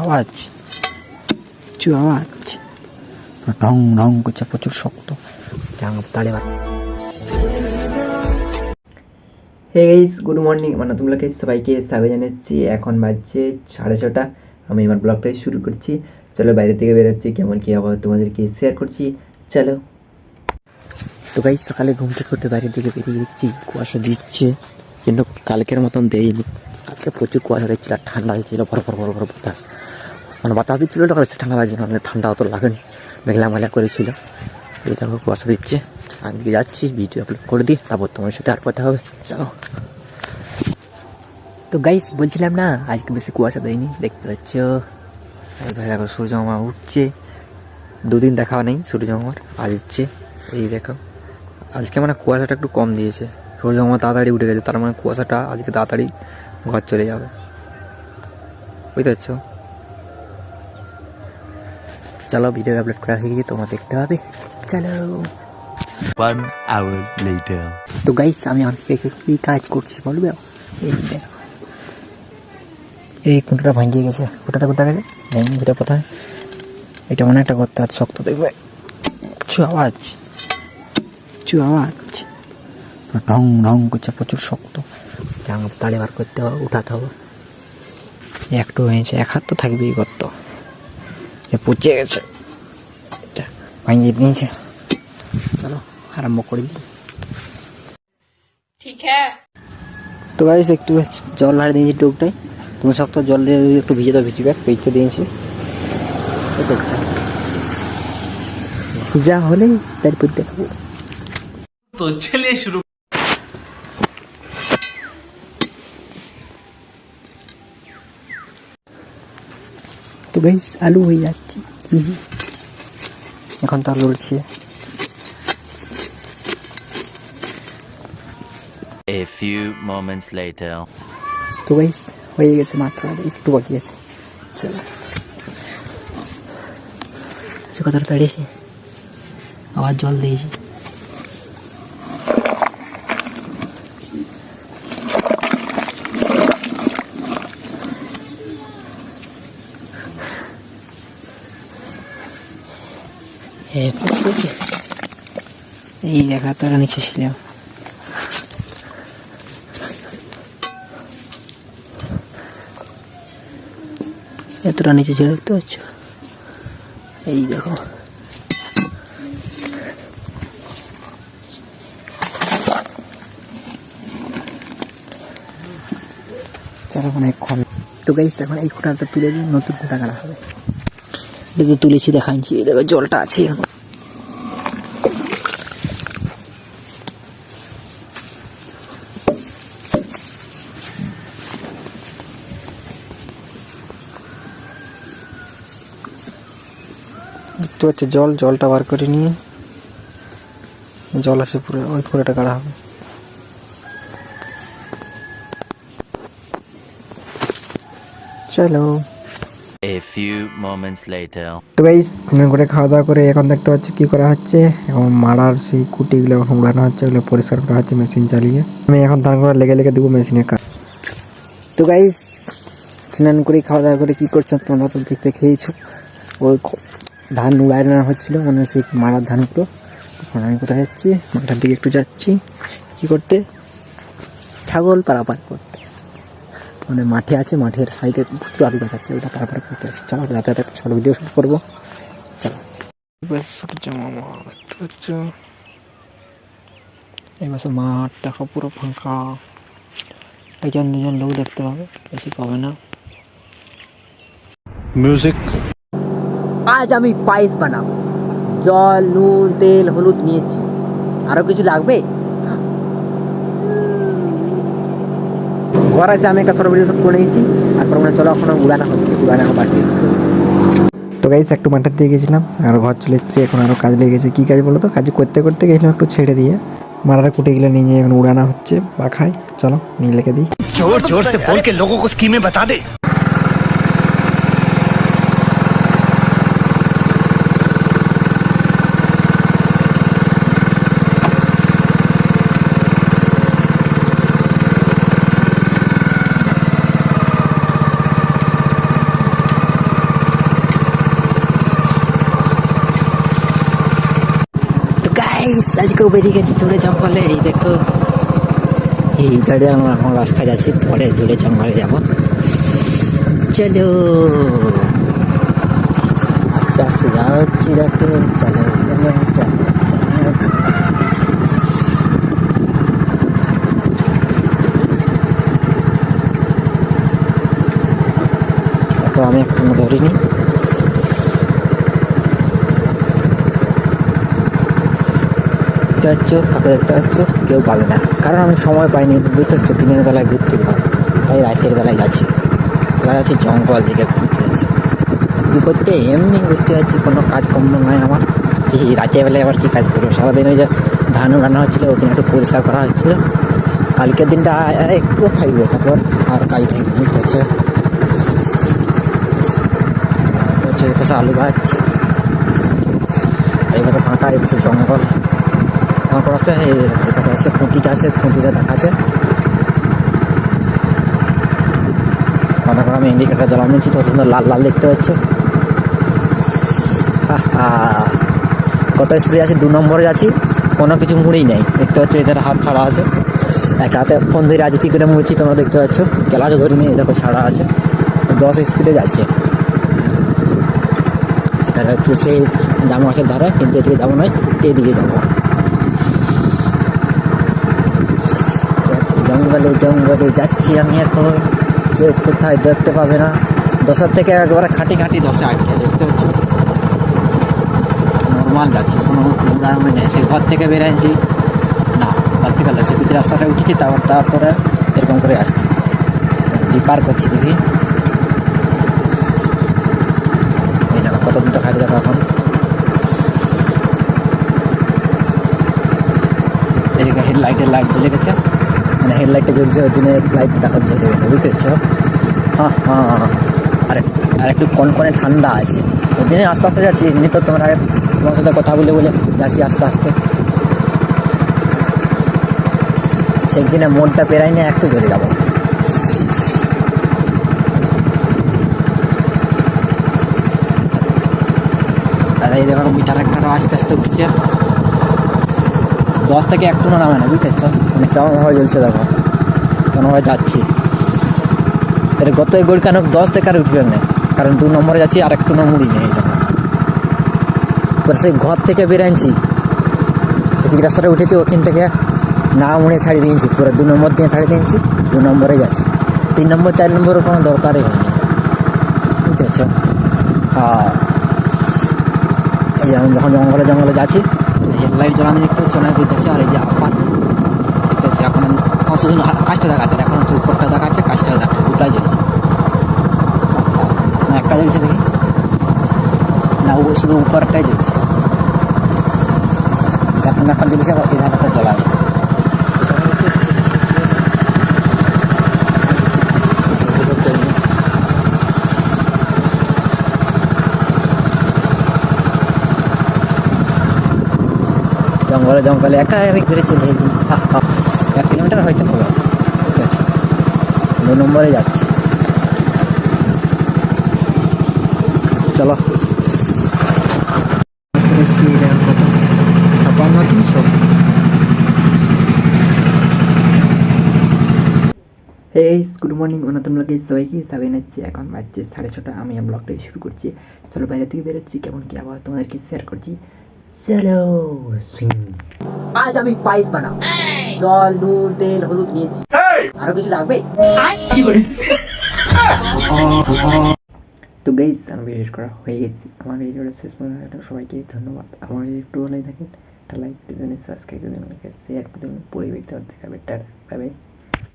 আওয়াজ ঢং ঢং করছে, প্রচুর শক্ত তাড়ে। হে গাইস, গুড মর্নিং, মানে তোমরাকে সবাইকে স্বাগত জানাচ্ছি। এখন বাজছে 6:30। আমি আমার ব্লগটাই শুরু করছি। চলো বাইরে থেকে বেরোচ্ছি, কেমন কী আবহাওয়া তোমাদেরকে শেয়ার করছি। চলো। তো গাইস, সকালে ঘুম থেকে উঠে বাইরের দিকে বেরিয়ে দেখছি কুয়াশা দিচ্ছে, কিন্তু কালকের মতন দেয়নি। কালকে প্রচুর কুয়াশা দিচ্ছিল, আর ঠান্ডা দিচ্ছিল, বড় বাতাস, মানে বাতাস দিচ্ছিল, ওটা ঠান্ডা লাগছিল, মানে ঠান্ডা অত লাগেনি, মেঘলা করেছিল। এই দেখো কুয়াশা দিচ্ছে। আজকে যাচ্ছি, ভিডিও আপলোড করে দিই, তারপর তোমার সাথে আর কথা হবে। চলো। তো গাইস, বলছিলাম না আজকে বেশি কুয়াশা দেয়নি, দেখতে পাচ্ছ। ভাই দেখো সূর্য মামা উঠছে, দুদিন দেখা নেই সূর্য মামার, আজ উঠছে। এই দেখো আজকে মানে কুয়াশাটা একটু কম দিয়েছে, সূর্য মামা তাড়াতাড়ি উঠে গেছে, তার মানে কুয়াশাটা আজকে তাড়াতাড়ি ঘর চলে যাবে, বুঝতে পারছো। চলো, ভিডিও আপলোড করা হয়ে গিয়ে তোমরা দেখতে হবে। চলো। 1 hour later. তো গাইস, আমি কি কাজ করছি বলবে? এই কুঁটোটা ভাঙিয়ে গেছে, কোথাটা গেছে এটা কোথায়? এটা অনেকটা করতে আর শক্ত, দেখবে আওয়াজ ঢং ঢং করছে, প্রচুর শক্ত, তাড়ে বার করতে হবে, উঠাতে হবে। একটু হয়েছে, এক হাত তো থাকবেই, গর্ত পচে গেছে, ভাঙিয়ে নিয়েছে। চলো আরম্ভ করি। ঠিক হ্যাঁ। তো গাইস, একটু জল হারিয়ে দিয়েছি টুকটাই, তুমি শক্ত জল দিয়ে একটু ভিজে দাও, ভিজবে পেঁচতে দিয়েছি, যা হলে তারপর দেখাবো। तो चलिए शुरू। তো গাইস, আলু হয়ে যাচ্ছে, এখন তো আলু উঠছে। A few moments later. তো গাইস, হয়ে গেছে, মাত্র একটু বাকি আছে। চলো, সে কথাটা দাঁড়িয়েছে, আবার জল দিয়েছি। এই দেখা তোরা নিচে ছিল, এতটা নিচে ছিল, দেখতে পাচ্ছ? এই দেখো, চলো অনেকক্ষণ। তো গাইস, এখন এই খোঁটাটা তুলে দিয়ে নতুন খোঁটা কাটা হবে। এটা তো তুলেছি, দেখাচ্ছি, দেখো জলটা আছে এখন। তো হচ্ছে জলটা বার করে নিয়ে, জল আছে পুরো, ওই পুরোটা কাটা হবে। চলো। A few moments later. তো গাইস, স্নান করে খাওয়া দাওয়া করে এখন দেখতে পাচ্ছি কি করা হচ্ছে। এখন মারার সেই কুটিগুলো এখন উড়ানো হচ্ছে, ওগুলো পরিষ্কার করা হচ্ছে মেশিন চালিয়ে। আমি এখন ধান করে লেগে দেবো মেশিনের কাজ। তো গাইস, স্নান করে খাওয়া দাওয়া করে কী করছো তোমরা তো দেখতে খেয়েছো। ওই ধান উড়ানো হচ্ছিলো, মানে সেই মারার ধানগুলো। এখন আমি কোথায় যাচ্ছি? মাঠের দিকে একটু যাচ্ছি, কি করতে? ছাগল পারাপার করতে। মানে মাঠে আছে, মাঠের সাইডে প্রচুর আলু গাছ আছে, ওইটা পারাপার করতে আসছে। চলো, যাতায়াত একটা ছোটো ভিডিও শুট করবো। চলো। এই বছর মাঠ দেখো পুরো ফাঁকা, একজন দুজন লোক দেখতে পাবে, বেশি পাবে না। Music. আজ আমি পায়েস বানাবো। জল, নুন, তেল, হলুদ নিয়েছি। আরও কিছু লাগবে? ঘর আছে, আমি একটা ছোটো ভিডিও শুট করে নিয়েছি। তারপর মানে চলো, এখন উড়ানো হচ্ছে, উড়ানো পাঠিয়েছি। তো গাইস, একটু মাঠের দিয়ে গেছিলাম, আর ঘর চলে এসেছি। এখন আরও কাজ লেগেছে। কী কাজ বলো তো? কাজ করতে গেছিলাম, একটু ছেড়ে দিয়ে মারার কুটিগুলো নিয়ে এখন উড়ানো হচ্ছে বা খাই। চলো, নিয়ে লেগে দিই। जोर जोर से बोल के लोगों को स्कीमें बता दे। আজকেও বেরিয়ে গেছি জোরে জঙ্গলে। এই দেখো এই ধারে আমরা এখন রাস্তায় যাচ্ছি, পরে জোরে জঙ্গলে যাব। চলো আস্তে আস্তে যাচ্ছি, দেখো চলো চলো চলো চলো। তো আমি এখনো ধরিনি। দেখতে পাচ্ছ কাকে দেখতে পাচ্ছ, কেউ পাবে না, কারণ আমি সময় পাইনি। বুঝতে হচ্ছে দিনের বেলায় ঘুরতে পারবো, তাই রাতের বেলায় যাচ্ছি। এবার আছে জঙ্গল দিকে ঘুরতে যাচ্ছি। কী করতে, এমনি ঘুরতে যাচ্ছি, কোনো কাজকর্ম নয় আমার। কি রাতের বেলায় আবার কী কাজ করবো? সারাদিন ওই যে ধান রান্না হচ্ছিলো, ওখানে একটু পরিষ্কার করা হচ্ছিলো। কালকের দিনটা একটু থাকবে, তারপর আর কাজ থাকবে। বুঝতে হচ্ছে এপাশে আলু গাছ, এপাশে ফাঁকা, এপাশে জঙ্গল। আমার রাস্তা হচ্ছে খুঁটিটা আছে, খুঁটিটা দেখাচ্ছে। মনে করো আমি ইন্ডিকেটার জ্বালান দিচ্ছি, তো সুন্দর লাল লাল দেখতে পাচ্ছ। কত স্পিডে আছি, 2 নম্বরে আছি, কোনো কিছু মুড়ি নেই। দেখতে পাচ্ছ এদের হাত ছাড়া আছে, একটা হাতে ফোন ধরে আছি, কী করে মুড়ছি তোমরা দেখতে পাচ্ছ। গ্লাসও ধরি নেই, দেখো ছাড়া আছে। 10 স্পিডে যাচ্ছে। এটা হচ্ছে সেই জাম গাছের ধারে, কিন্তু এদিকে যাবো নয়, এদিকে যাবো। জঙ্গলে জঙ্গলে যাচ্ছি আমি এখন, কেউ কোথায় দেখতে পাবে না। 10 থেকে একবারে খাঁটি খাঁটি 10-এ আটকে, দেখতে পাচ্ছ। নর্মাল যাচ্ছি, কোনো দামে নেই। সে ঘর থেকে বেরিয়েছি না, ঘর থেকে সে পিচ রাস্তাটা উঠেছি, তারপরে এরকম করে আসছি, ডিপার করছি। দেখি এই দেখো কত দূর দেখা দেখো। এখন এদিকে হেডলাইটের লাইট জ্বলে গেছে, মানে হেডলাইটটা জ্বলছে, ওই জন্য লাইটটা দেখা জ্বলে গেছে। বুঝতে পারছো? হ্যাঁ হ্যাঁ। আর একটু কনকনে ঠান্ডা আছে, ওই জন্য আস্তে আস্তে যাচ্ছি। এমনি তো তোমার আগে তোমার সাথে কথা বলে বলে যাচ্ছি আস্তে আস্তে। সেইখানে মোড়টা পেরাই নিয়ে একটু জোরে যাবো। আর এই দেখো মিটার একটাও আস্তে আস্তে উঠছে। 10 থেকে একটু না নামে না, বুঝতে পারছো? মানে কেমনভাবে জ্বলছে দেখো, কেমনভাবে যাচ্ছি। এটা গত গোল কেন 10 থেকে আর উঠবে না, কারণ 2 নম্বরে যাচ্ছি, আর একটু না মুড়ি নেই। সেই ঘর থেকে বেরাইছি, পিচ রাস্তাটা উঠেছি, ওখান থেকে না মুড়ে ছাড়িয়ে দিয়েছি, পুরো 2 নম্বর দিয়ে ছাড়িয়ে দিয়েছি। 2 নম্বরে যাচ্ছি, 3 নম্বর 4 নম্বরের কোনো দরকারই হয়নি। বুঝতে পারছো? হ্যাঁ, এই যে আমি যখন জঙ্গলে জঙ্গলে যাচ্ছি, হেডলাইট জ্বালানো দেখতে হচ্ছে, অনেক দূর যাচ্ছে। আর এই যে আপার দেখতে হচ্ছে, এখন শুধু কাজটা দেখাচ্ছে, এখন হচ্ছে উপরটা দেখাচ্ছে, কাজটা দেখাচ্ছে, দুটাই জ্বলছে। না একটা জ্বলছে দেখি না, ও শুধু উপরটাই জ্বলছে। এখন একটা জ্বলছে, আবার এই ধারটা জ্বলায়। জঙ্গলে জঙ্গলে একা আমি ঘুরে চলে এসেছি। 1 কিলোমিটার হয়তো হবে। ঠিক আছে, 2 নম্বরে যাচ্ছি। চলো, কত 56-300। গুড মর্নিং, তোমরা সবাইকে স্বাগত জানাচ্ছি। এখন বাজছে 6:30, আমি ব্লগটা শুরু করছি। চলো বাইরে থেকে বেরোচ্ছি, কেমন কি আবার তোমাদেরকে শেয়ার করছি। চলো সুইং। আজ আমি পায়েস বানাবো। জল, নুন, তেল, হলুদ নিয়েছি। আরো কিছু লাগবে? তো গাইস, আমার ভিডিও করা হয়ে গেছে। আমার ভিডিওটা শেষ পর্যন্ত সবাইকে ধন্যবাদ। আমার যদি একটু ভালো থাকেন, একটা লাইক করে দেবেন, সাবস্ক্রাইব করে দেবেন, শেয়ার করে দেবেন। পরিবেশ দেখাবে। Tata, bye bye.